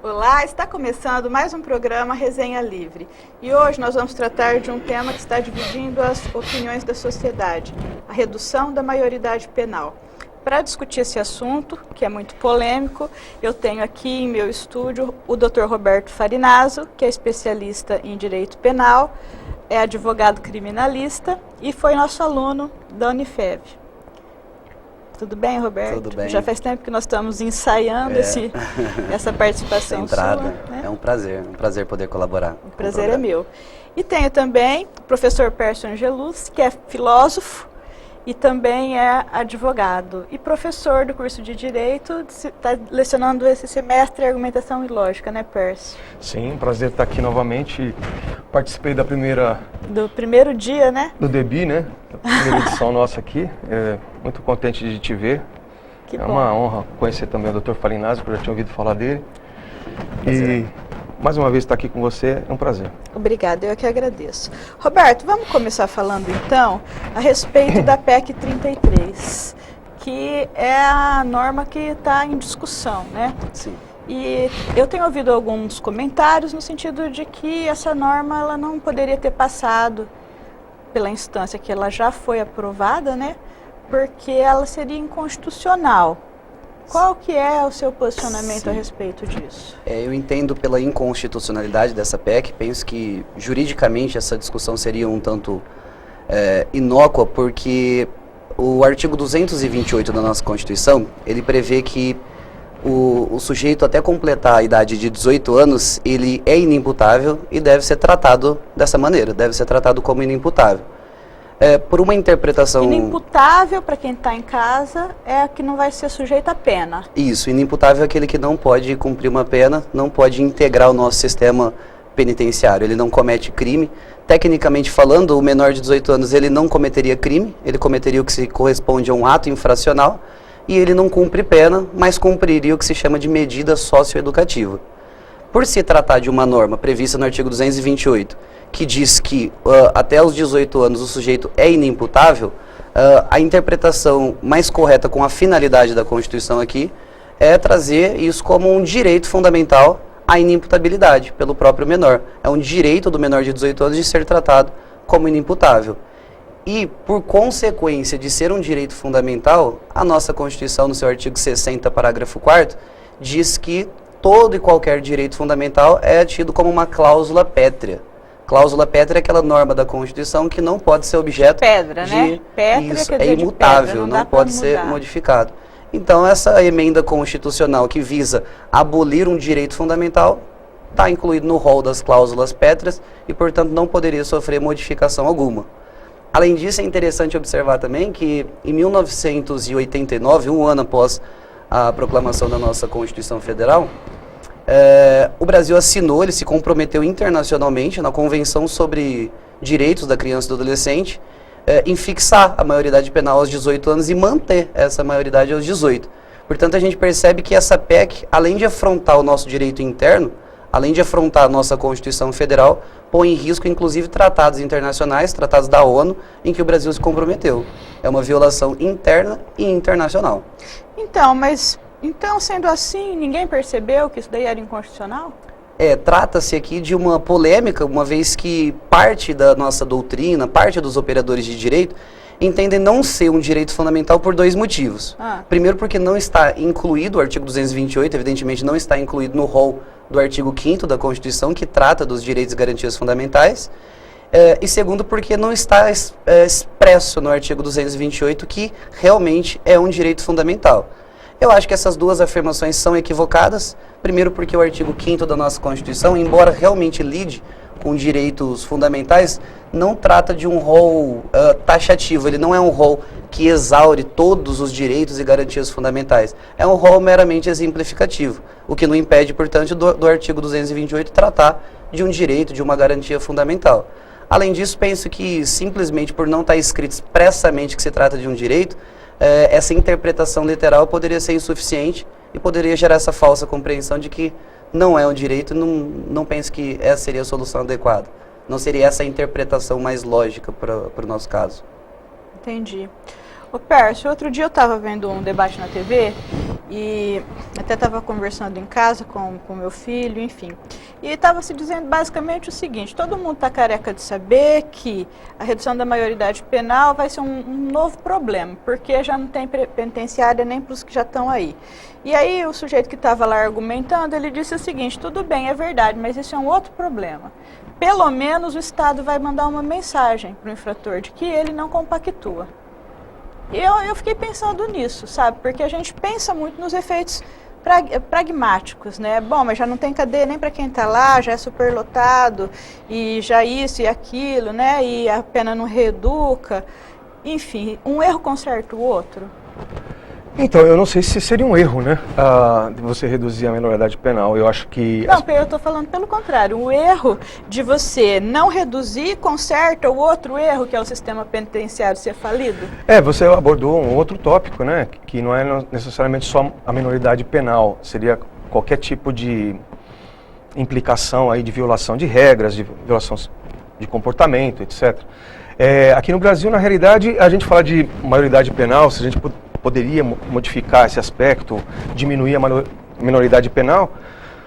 Olá, está começando mais um programa Resenha Livre e hoje nós vamos tratar de um tema que está dividindo as opiniões da sociedade, a redução da maioridade penal. Para discutir esse assunto, que é muito polêmico, eu tenho aqui em meu estúdio o Dr. Roberto Farinazzo, que é especialista em direito penal, é advogado criminalista e foi nosso aluno da Unifev. Tudo bem, Roberto? Tudo bem. Já faz tempo que nós estamos ensaiando essa participação entrada. sua. Né? É um prazer poder colaborar. O prazer é meu. E tenho também o professor Pércio Angelus, que é filósofo e também é advogado e professor do curso de Direito, está lecionando esse semestre Argumentação e Lógica, né, Pércio? Sim, prazer estar aqui novamente. Participei do primeiro dia, né? Do DEBI, né? Da primeira edição nossa aqui. Muito contente de te ver. Que bom. Uma honra conhecer também o Dr. Farinazzo, que eu já tinha ouvido falar dele. Prazer. E mais uma vez estar aqui com você é um prazer. Obrigada, eu que agradeço. Roberto, vamos começar falando então a respeito da PEC 33, que é a norma que está em discussão, né? Sim. E eu tenho ouvido alguns comentários no sentido de que essa norma ela não poderia ter passado pela instância que ela já foi aprovada, né? Porque ela seria inconstitucional. Qual que é o seu posicionamento Sim. a respeito disso? Eu entendo pela inconstitucionalidade dessa PEC, penso que juridicamente essa discussão seria um tanto inócua, porque o artigo 228 da nossa Constituição, ele prevê que o sujeito até completar a idade de 18 anos, ele é inimputável e deve ser tratado dessa maneira, deve ser tratado como inimputável. Por uma interpretação... Inimputável, para quem está em casa, é a que não vai ser sujeito à pena. Isso, inimputável é aquele que não pode cumprir uma pena, não pode integrar o nosso sistema penitenciário, ele não comete crime. Tecnicamente falando, o menor de 18 anos ele não cometeria crime, ele cometeria o que se corresponde a um ato infracional e ele não cumpre pena, mas cumpriria o que se chama de medida socioeducativa. Por se tratar de uma norma prevista no artigo 228, que diz que até os 18 anos o sujeito é inimputável, a interpretação mais correta com a finalidade da Constituição aqui é trazer isso como um direito fundamental à inimputabilidade pelo próprio menor. É um direito do menor de 18 anos de ser tratado como inimputável. E, por consequência de ser um direito fundamental, a nossa Constituição, no seu artigo 60, parágrafo 4º, diz que todo e qualquer direito fundamental é tido como uma cláusula pétrea. Cláusula pétrea é aquela norma da Constituição que não pode ser objeto pedra, de... né? Pétrea isso, quer é dizer imutável, de pedra, não pode ser modificado. Então, essa emenda constitucional que visa abolir um direito fundamental está incluído no rol das cláusulas pétreas e, portanto, não poderia sofrer modificação alguma. Além disso, é interessante observar também que em 1989, um ano após a proclamação da nossa Constituição Federal, o Brasil assinou, ele se comprometeu internacionalmente na Convenção sobre Direitos da Criança e do Adolescente em fixar a maioridade penal aos 18 anos e manter essa maioridade aos 18. Portanto, a gente percebe que essa PEC, além de afrontar o nosso direito interno, além de afrontar a nossa Constituição Federal, põe em risco, inclusive, tratados internacionais, tratados da ONU, em que o Brasil se comprometeu. É uma violação interna e internacional. Então, sendo assim, ninguém percebeu que isso daí era inconstitucional? Trata-se aqui de uma polêmica, uma vez que parte da nossa doutrina, parte dos operadores de direito, entendem não ser um direito fundamental por dois motivos. Primeiro, porque não está incluído, o artigo 228, evidentemente, não está incluído no rol do artigo 5º da Constituição, que trata dos direitos e garantias fundamentais. E segundo, porque não está expresso no artigo 228 que realmente é um direito fundamental. Eu acho que essas duas afirmações são equivocadas. Primeiro, porque o artigo 5º da nossa Constituição, embora realmente lide com direitos fundamentais, não trata de um rol taxativo, ele não é um rol que exaure todos os direitos e garantias fundamentais. É um rol meramente exemplificativo, o que não impede, portanto, do artigo 228 tratar de um direito, de uma garantia fundamental. Além disso, penso que simplesmente por não estar escrito expressamente que se trata de um direito, essa interpretação literal poderia ser insuficiente e poderia gerar essa falsa compreensão de que não é um direito. Não penso que essa seria a solução adequada. Não seria essa a interpretação mais lógica para o nosso caso. Entendi. Ô Pércio, outro dia eu estava vendo um debate na TV e até estava conversando em casa com meu filho, enfim. E estava se dizendo basicamente o seguinte: todo mundo está careca de saber que a redução da maioridade penal vai ser um novo problema, porque já não tem penitenciária nem para os que já estão aí. E aí o sujeito que estava lá argumentando, ele disse o seguinte: tudo bem, é verdade, mas isso é um outro problema. Pelo menos o Estado vai mandar uma mensagem para o infrator de que ele não compactua. E eu fiquei pensando nisso, sabe? Porque a gente pensa muito nos efeitos pragmáticos, né? Bom, mas já não tem cadeia nem para quem está lá, já é superlotado, e já isso e aquilo, né? E a pena não reeduca. Enfim, um erro conserta o outro. Então, eu não sei se seria um erro, né, de você reduzir a menoridade penal. Eu acho que... Não, eu estou falando pelo contrário. O erro de você não reduzir conserta o outro erro, que é o sistema penitenciário ser falido? Você abordou um outro tópico, né, que não é necessariamente só a menoridade penal. Seria qualquer tipo de implicação aí de violação de regras, de violação de comportamento, etc. Aqui no Brasil, na realidade, a gente fala de maioridade penal, se a gente poderia modificar esse aspecto, diminuir a minoridade penal,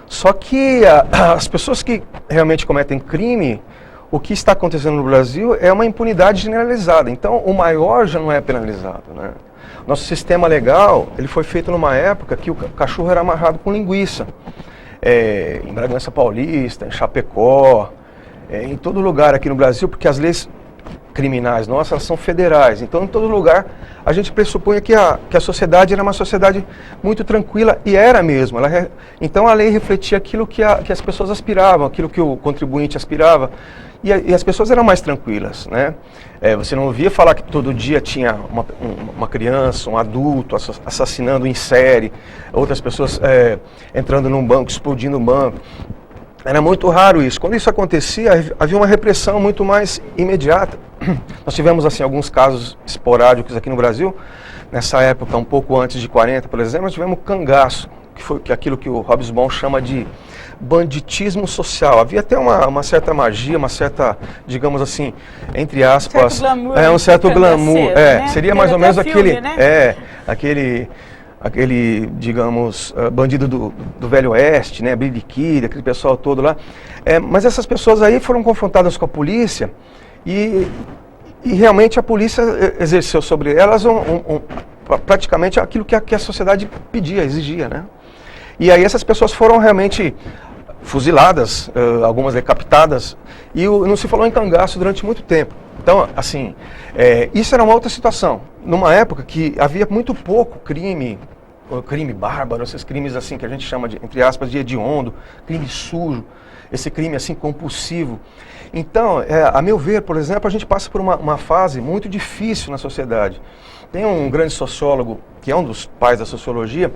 só que as pessoas que realmente cometem crime, o que está acontecendo no Brasil é uma impunidade generalizada. Então, o maior já não é penalizado, né? Nosso sistema legal, ele foi feito numa época que o cachorro era amarrado com linguiça. Em Bragança Paulista, em Chapecó, em todo lugar aqui no Brasil, porque as leis criminais nossas, elas são federais. Então, em todo lugar, a gente pressupunha que a sociedade era uma sociedade muito tranquila, e era mesmo. Então, a lei refletia aquilo que as pessoas aspiravam, aquilo que o contribuinte aspirava, e as pessoas eram mais tranquilas, né? Você não ouvia falar que todo dia tinha uma criança, um adulto assassinando em série, outras pessoas entrando num banco, explodindo um banco. Era muito raro isso. Quando isso acontecia, havia uma repressão muito mais imediata. Nós tivemos assim alguns casos esporádicos aqui no Brasil. Nessa época, um pouco antes de 40, por exemplo, nós tivemos cangaço, que é aquilo que o Hobsbawm chama de banditismo social. Havia até uma certa magia, uma certa, digamos assim, entre aspas, um certo glamour. Né? Seria mais ou menos aquele, né? Aquele, digamos, bandido do Velho Oeste, né, Billy Kid, aquele pessoal todo lá. Mas essas pessoas aí foram confrontadas com a polícia e realmente a polícia exerceu sobre elas praticamente aquilo que a sociedade pedia, exigia, né? E aí essas pessoas foram realmente fuziladas, algumas decapitadas, e não se falou em cangaço durante muito tempo. Então, assim, isso era uma outra situação. Numa época que havia muito pouco crime bárbaro, esses crimes assim que a gente chama de, entre aspas, de hediondo, crime sujo, esse crime assim compulsivo. Então, a meu ver, por exemplo, a gente passa por uma fase muito difícil na sociedade. Tem um grande sociólogo, que é um dos pais da sociologia,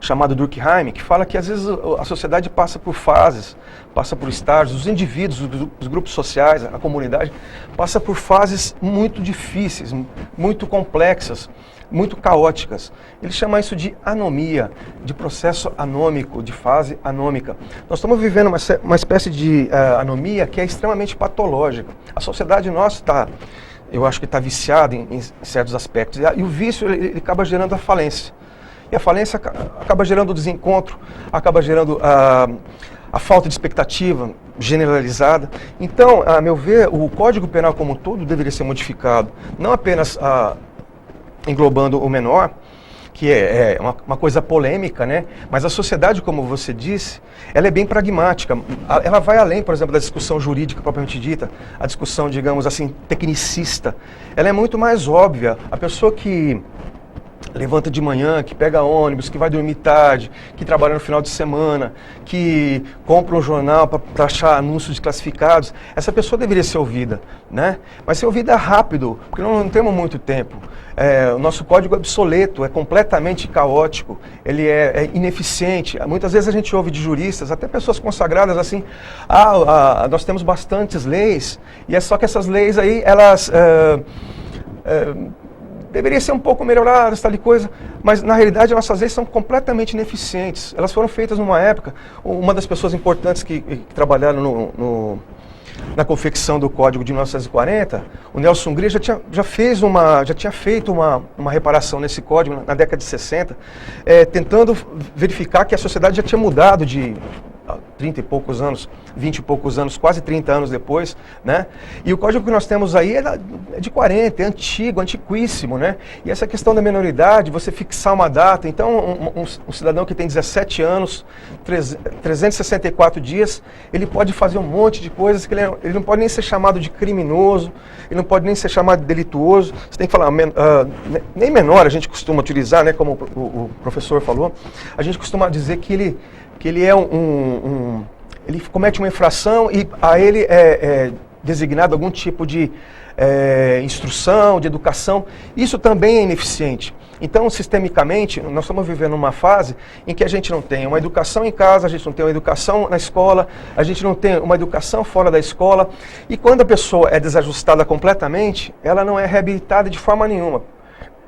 chamado Durkheim, que fala que às vezes a sociedade passa por fases, passa por estágios, os indivíduos, os grupos sociais, a comunidade, passa por fases muito difíceis, muito complexas, muito caóticas. Ele chama isso de anomia, de processo anômico, de fase anômica. Nós estamos vivendo uma espécie de anomia que é extremamente patológica. A sociedade nossa eu acho que está viciada em certos aspectos, e o vício ele acaba gerando a falência. E a falência acaba gerando o desencontro, acaba gerando a falta de expectativa generalizada. Então, a meu ver, o Código Penal como um todo deveria ser modificado, não apenas englobando o menor, que é uma coisa polêmica, né? Mas a sociedade, como você disse, ela é bem pragmática. Ela vai além, por exemplo, da discussão jurídica propriamente dita, a discussão, digamos assim, tecnicista. Ela é muito mais óbvia. A pessoa que levanta de manhã, que pega ônibus, que vai dormir tarde, que trabalha no final de semana, que compra um jornal para achar anúncios de classificados, essa pessoa deveria ser ouvida, né? Mas ser ouvida rápido, porque não temos muito tempo. O nosso código é obsoleto, é completamente caótico, ele é ineficiente. Muitas vezes a gente ouve de juristas, até pessoas consagradas assim, nós temos bastantes leis, e é só que essas leis aí, elas deveriam ser um pouco melhoradas, tal e coisa, mas na realidade nossas leis são completamente ineficientes. Elas foram feitas numa época, uma das pessoas importantes que trabalharam na confecção do Código de 1940, o Nelson Gria já tinha feito uma reparação nesse Código na década de 60, tentando verificar que a sociedade já tinha mudado de 30 e poucos anos, 20 e poucos anos, quase 30 anos depois, né? E o código que nós temos aí é de 40, é antigo, antiquíssimo, né? E essa questão da menoridade, você fixar uma data, então um cidadão que tem 17 anos, 364 dias, ele pode fazer um monte de coisas que ele não pode nem ser chamado de criminoso, ele não pode nem ser chamado de delituoso, você tem que falar, nem menor a gente costuma utilizar, né? Como o professor falou, a gente costuma dizer que ele é ele comete uma infração e a ele é designado algum tipo de instrução, de educação. Isso também é ineficiente. Então, sistemicamente, nós estamos vivendo uma fase em que a gente não tem uma educação em casa, a gente não tem uma educação na escola, a gente não tem uma educação fora da escola. E quando a pessoa é desajustada completamente, ela não é reabilitada de forma nenhuma.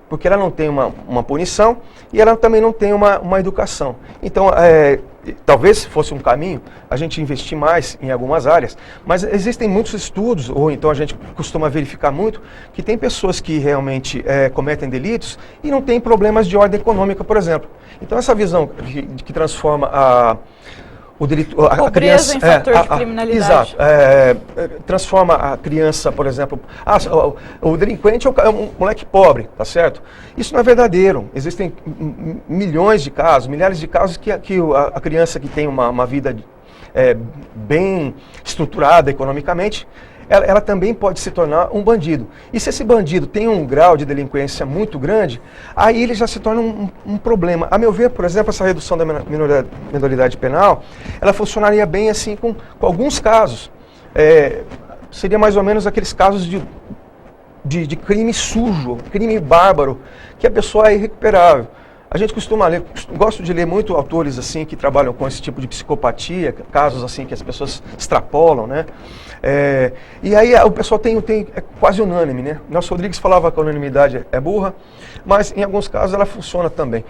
Porque ela não tem uma punição e ela também não tem uma educação. Então, talvez fosse um caminho a gente investir mais em algumas áreas, mas existem muitos estudos, ou então a gente costuma verificar muito, que tem pessoas que realmente cometem delitos e não têm problemas de ordem econômica, por exemplo. Então, essa visão que transforma o delito, a criança em fator de criminalidade. Exato. Transforma a criança, por exemplo, o delinquente é um moleque pobre, tá certo? Isso não é verdadeiro. Existem milhões de casos, milhares de casos que a criança que tem uma vida bem estruturada economicamente, ela também pode se tornar um bandido. E se esse bandido tem um grau de delinquência muito grande, aí ele já se torna um problema. A meu ver, por exemplo, essa redução da minoridade penal, ela funcionaria bem assim com alguns casos. Seria mais ou menos aqueles casos de crime sujo, crime bárbaro, que a pessoa é irrecuperável. A gente costuma ler, gosto de ler muito autores assim que trabalham com esse tipo de psicopatia, casos assim que as pessoas extrapolam, né? E aí o pessoal é quase unânime, né? Nelson Rodrigues falava que a unanimidade é burra, mas em alguns casos ela funciona também.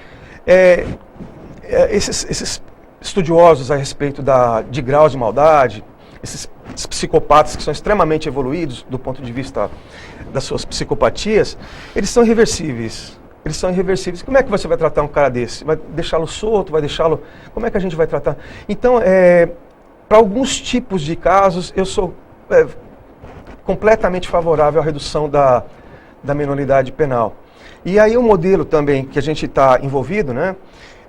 Esses estudiosos a respeito de graus de maldade, esses psicopatas que são extremamente evoluídos do ponto de vista das suas psicopatias, eles são irreversíveis. Eles são irreversíveis. Como é que você vai tratar um cara desse? Vai deixá-lo solto? Vai deixá-lo... Como é que a gente vai tratar? Então, para alguns tipos de casos, eu sou completamente favorável à redução da minoridade penal. E aí o modelo também que a gente está envolvido, né?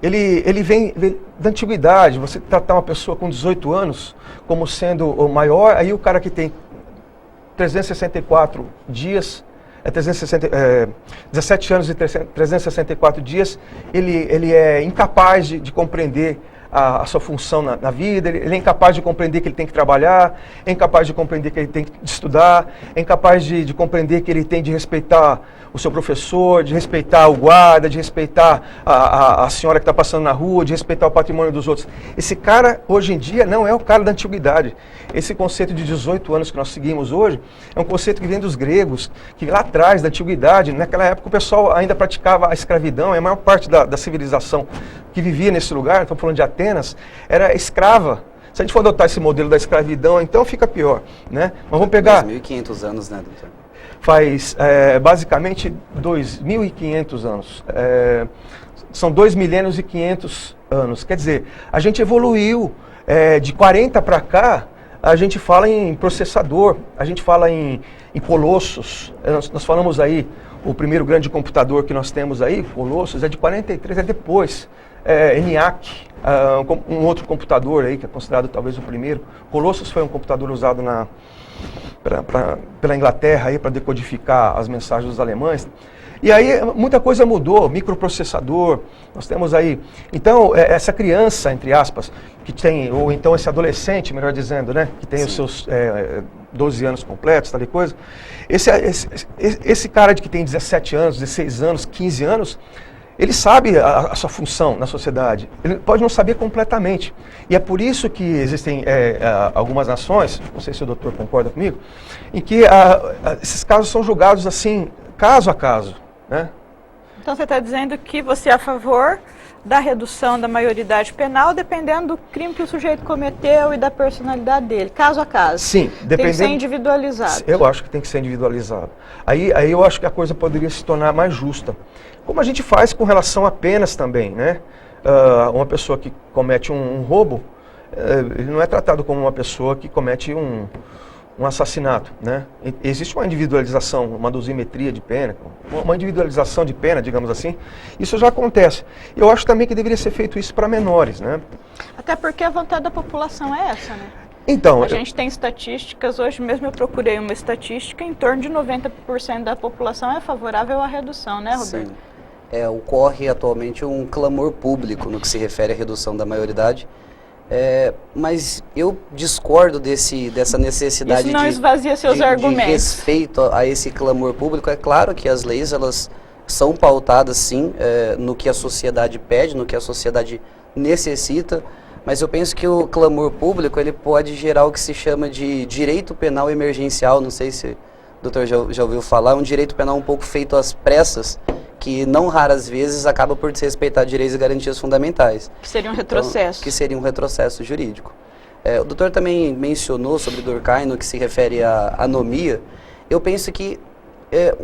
Ele vem da antiguidade. Você tratar uma pessoa com 18 anos como sendo o maior, aí o cara que tem 364 dias... 17 anos e 364 dias, ele é incapaz de compreender a sua função na vida, ele é incapaz de compreender que ele tem que trabalhar, é incapaz de compreender que ele tem que estudar, é incapaz de compreender que ele tem de respeitar o seu professor, de respeitar o guarda, de respeitar a senhora que está passando na rua, de respeitar o patrimônio dos outros. Esse cara, hoje em dia, não é o cara da antiguidade. Esse conceito de 18 anos que nós seguimos hoje é um conceito que vem dos gregos, que lá atrás, da antiguidade, naquela época o pessoal ainda praticava a escravidão, e a maior parte da civilização que vivia nesse lugar, estamos falando de Atenas, era escrava. Se a gente for adotar esse modelo da escravidão, então fica pior, né? Mas vamos pegar... 2.500 anos, né, doutor? Faz basicamente 2.500 anos. São 2 milênios e 500 anos. Quer dizer, a gente evoluiu. De 40 para cá, a gente fala em processador, a gente fala em colossos. Nós falamos aí, o primeiro grande computador que nós temos aí, Colossus, é de 43, é depois. ENIAC, um outro computador aí, que é considerado talvez o primeiro. Colossus foi um computador usado pela Inglaterra para decodificar as mensagens dos alemães. E aí muita coisa mudou, microprocessador, nós temos aí... Então, essa criança, entre aspas, que tem, ou então esse adolescente, melhor dizendo, né, que tem Sim. os seus 12 anos completos, tal e coisa, esse cara que tem 17 anos, 16 anos, 15 anos, ele sabe a sua função na sociedade, ele pode não saber completamente. E é por isso que existem algumas nações, não sei se o doutor concorda comigo, em que esses casos são julgados assim, caso a caso, né? Então você está dizendo que você é a favor da redução da maioridade penal dependendo do crime que o sujeito cometeu e da personalidade dele, caso a caso. Sim, dependendo... Tem que ser individualizado. Eu acho que tem que ser individualizado. Aí eu acho que a coisa poderia se tornar mais justa. Como a gente faz com relação a penas também, né? Uma pessoa que comete um roubo, ele não é tratado como uma pessoa que comete um assassinato, né? Existe uma individualização, uma dosimetria de pena, uma individualização de pena, digamos assim. Isso já acontece. Eu acho também que deveria ser feito isso para menores, né? Até porque a vontade da população é essa, né? Então, a gente tem estatísticas, hoje mesmo eu procurei uma estatística, em torno de 90% da população é favorável à redução, né, Roberto? Sim. Ocorre atualmente um clamor público no que se refere à redução da maioridade, mas eu discordo dessa necessidade Isso não esvazia seus argumentos. De respeito a esse clamor público. É claro que as leis elas são pautadas sim no que a sociedade pede, no que a sociedade necessita, mas eu penso que o clamor público ele pode gerar o que se chama de direito penal emergencial. Não sei se o doutor já ouviu falar, um direito penal um pouco feito às pressas, que não raras vezes acaba por desrespeitar direitos e garantias fundamentais. Que seria um retrocesso. Então, que seria um retrocesso jurídico. O doutor também mencionou sobre Durkheim no que se refere à anomia. Eu penso que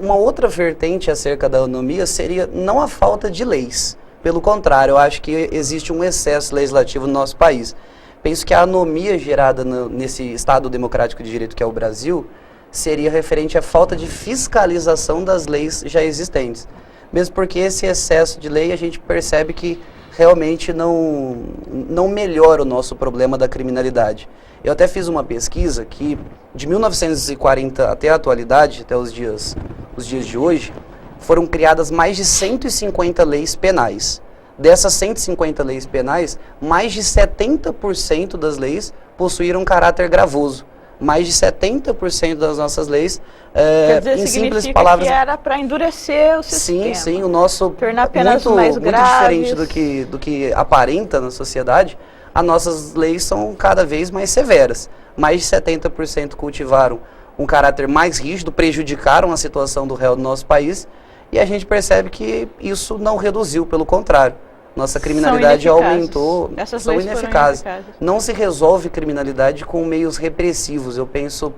uma outra vertente acerca da anomia seria não a falta de leis. Pelo contrário, eu acho que existe um excesso legislativo no nosso país. Penso que a anomia gerada nesse Estado democrático de direito que é o Brasil seria referente à falta de fiscalização das leis já existentes. Mesmo porque esse excesso de lei a gente percebe que realmente não melhora o nosso problema da criminalidade. Eu até fiz uma pesquisa que de 1940 até a atualidade, até os dias de hoje, foram criadas mais de 150 leis penais. Dessas 150 leis penais, mais de 70% das leis possuíram caráter gravoso. Mais de 70% das nossas leis, quer dizer, em simples significa palavras... que era para endurecer o sistema. Sim, o nosso... Tornar penas mais muito graves. diferente do que aparenta na sociedade, as nossas leis são cada vez mais severas. Mais de 70% cultivaram um caráter mais rígido, prejudicaram a situação do réu do nosso país, e a gente percebe que isso não reduziu, pelo contrário. Nossa criminalidade aumentou, são ineficazes. Não se resolve criminalidade com meios repressivos. Eu penso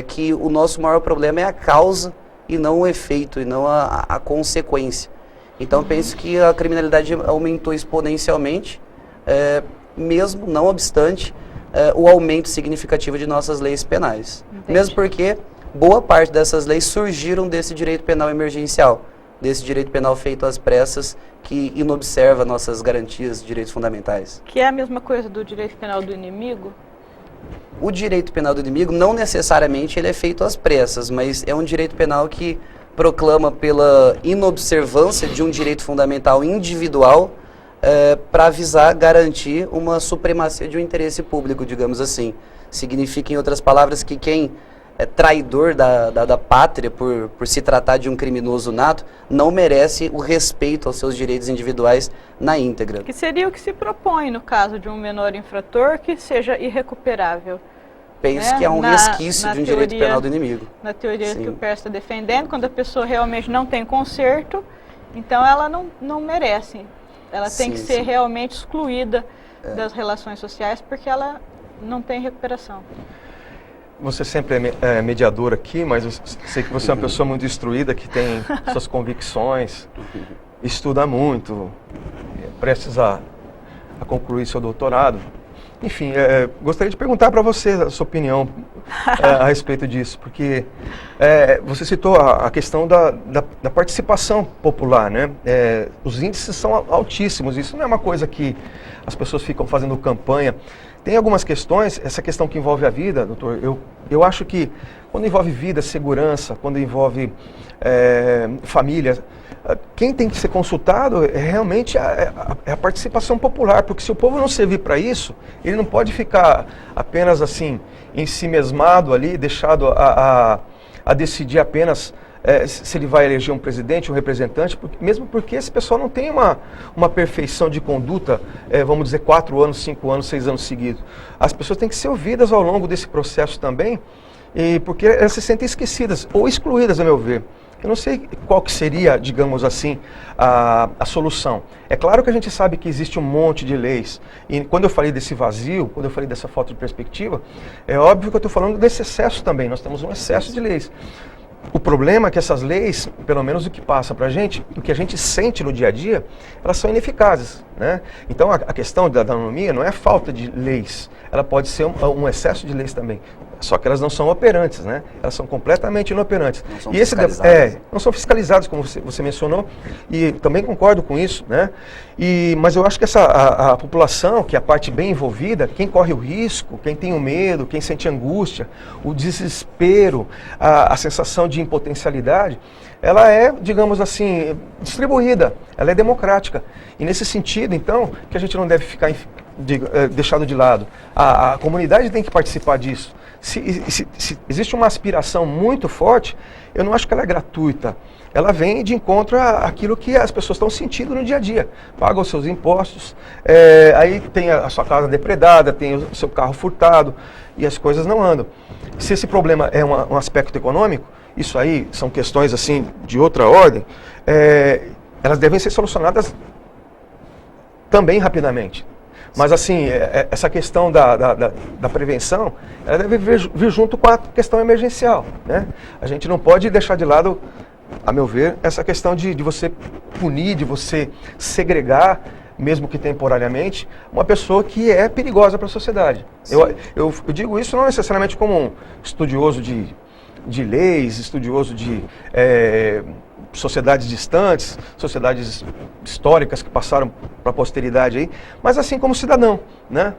que o nosso maior problema é a causa e não o efeito, e não a consequência. Então penso que a criminalidade aumentou exponencialmente, mesmo não obstante o aumento significativo de nossas leis penais. Entendi. Mesmo porque boa parte dessas leis surgiram desse direito penal emergencial, desse direito penal feito às pressas, que inobserva nossas garantias, direitos fundamentais. Que é a mesma coisa do direito penal do inimigo? O direito penal do inimigo não necessariamente ele é feito às pressas, mas é um direito penal que proclama pela inobservância de um direito fundamental individual para visar garantir uma supremacia de um interesse público, digamos assim. Significa, em outras palavras, que quem é traidor da pátria por se tratar de um criminoso nato, não merece o respeito aos seus direitos individuais na íntegra. Que seria o que se propõe no caso de um menor infrator que seja irrecuperável. Penso que é um resquício de um direito penal do inimigo. Na teoria que o Pérez está defendendo, quando a pessoa realmente não tem conserto, então ela não merece. Ela tem que ser realmente excluída das relações sociais porque ela não tem recuperação. Você sempre é mediador aqui, mas eu sei que você é uma pessoa muito instruída, que tem suas convicções, estuda muito, prestes a concluir seu doutorado. Enfim, gostaria de perguntar para você a sua opinião a respeito disso, porque você citou a questão da participação popular, né? Os índices são altíssimos, isso não é uma coisa que as pessoas ficam fazendo campanha. Tem algumas questões, essa questão que envolve a vida, doutor, eu acho que quando envolve vida, segurança, quando envolve família, quem tem que ser consultado é realmente a participação popular, porque se o povo não servir para isso, ele não pode ficar apenas assim, em si mesmado ali, deixado a decidir apenas se ele vai eleger um presidente, um representante, mesmo porque esse pessoal não tem uma perfeição de conduta, vamos dizer, 4 anos, 5 anos, 6 anos seguidos. As pessoas têm que ser ouvidas ao longo desse processo também, porque elas se sentem esquecidas ou excluídas, a meu ver. Eu não sei qual que seria, digamos assim, a solução. É claro que a gente sabe que existe um monte de leis. E quando eu falei desse vazio, quando eu falei dessa falta de perspectiva, é óbvio que eu estou falando desse excesso também. Nós temos um excesso de leis. O problema é que essas leis, pelo menos o que passa para a gente, o que a gente sente no dia a dia, elas são ineficazes, né? Então a questão da anomia não é a falta de leis, ela pode ser um excesso de leis também. Só que elas não são operantes, né? Elas são completamente inoperantes. Não são fiscalizadas. Não são fiscalizadas, como você mencionou, e também concordo com isso, né? Mas eu acho que a população, que é a parte bem envolvida, quem corre o risco, quem tem o medo, quem sente angústia, o desespero, a sensação de impotencialidade, ela é, digamos assim, distribuída, ela é democrática. E nesse sentido, então, que a gente não deve ficar deixado de lado. A comunidade tem que participar disso. Se existe uma aspiração muito forte, eu não acho que ela é gratuita. Ela vem de encontro àquilo que as pessoas estão sentindo no dia a dia. Pagam os seus impostos, aí tem a sua casa depredada, tem o seu carro furtado e as coisas não andam. Se esse problema é um aspecto econômico, isso aí são questões assim de outra ordem, elas devem ser solucionadas também rapidamente. Mas assim, essa questão da prevenção, ela deve vir junto com a questão emergencial, né? A gente não pode deixar de lado, a meu ver, essa questão de você punir, de você segregar, mesmo que temporariamente, uma pessoa que é perigosa para a sociedade. Eu digo isso não necessariamente como um estudioso de leis, estudioso de sociedades distantes, sociedades históricas que passaram para a posteridade aí, mas assim como cidadão, né?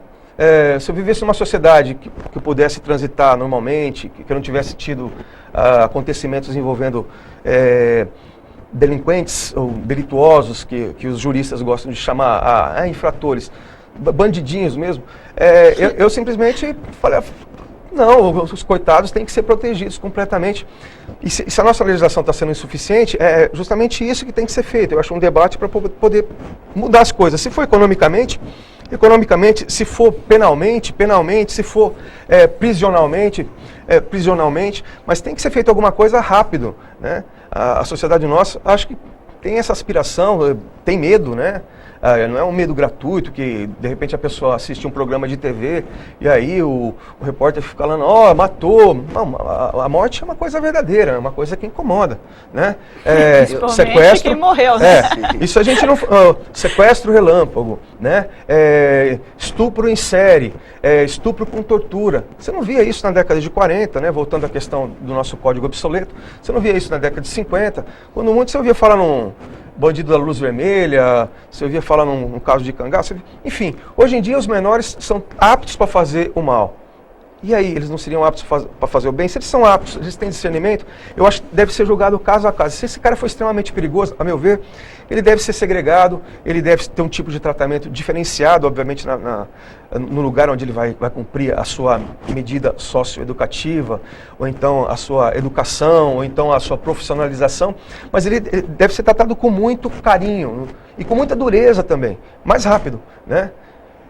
Se eu vivesse numa sociedade que eu pudesse transitar normalmente, que eu não tivesse tido acontecimentos envolvendo delinquentes ou delituosos, que os juristas gostam de chamar infratores, bandidinhos mesmo, eu simplesmente falei, não, os coitados têm que ser protegidos completamente. E se a nossa legislação está sendo insuficiente, é justamente isso que tem que ser feito. Eu acho um debate para poder mudar as coisas. Se for economicamente, se for penalmente, se for prisionalmente, mas tem que ser feito alguma coisa rápido, né? A sociedade nossa, acho que tem essa aspiração, tem medo, né? Não é um medo gratuito, que de repente a pessoa assiste um programa de TV e aí o repórter fica falando, matou. Não, a morte é uma coisa verdadeira, é uma coisa que incomoda, né? Sequestro, quem morreu, né? Isso a gente não... sequestro relâmpago, né? Estupro em série, estupro com tortura. Você não via isso na década de 40, né? Voltando à questão do nosso código obsoleto. Você não via isso na década de 50. Quando muito você ouvia falar num bandido da luz vermelha, você ouvia falar num caso de cangaço. Enfim, hoje em dia os menores são aptos para fazer o mal. E aí, eles não seriam aptos para fazer o bem? Se eles são aptos, eles têm discernimento, eu acho que deve ser julgado caso a caso. Se esse cara for extremamente perigoso, a meu ver, ele deve ser segregado, ele deve ter um tipo de tratamento diferenciado, obviamente, no lugar onde ele vai cumprir a sua medida socioeducativa, ou então a sua educação, ou então a sua profissionalização, mas ele deve ser tratado com muito carinho e com muita dureza também, mais rápido, né?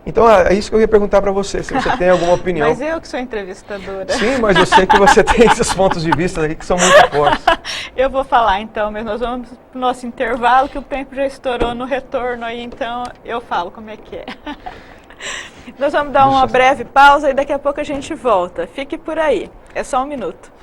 Então, é isso que eu ia perguntar para você, se você tem alguma opinião. Mas eu que sou entrevistadora. Sim, mas eu sei que você tem esses pontos de vista aí que são muito fortes. Eu vou falar então, mas nós vamos para o nosso intervalo, que o tempo já estourou no retorno aí, então eu falo como é que é. Nós vamos dar uma breve pausa e daqui a pouco a gente volta. Fique por aí, é só 1 minuto.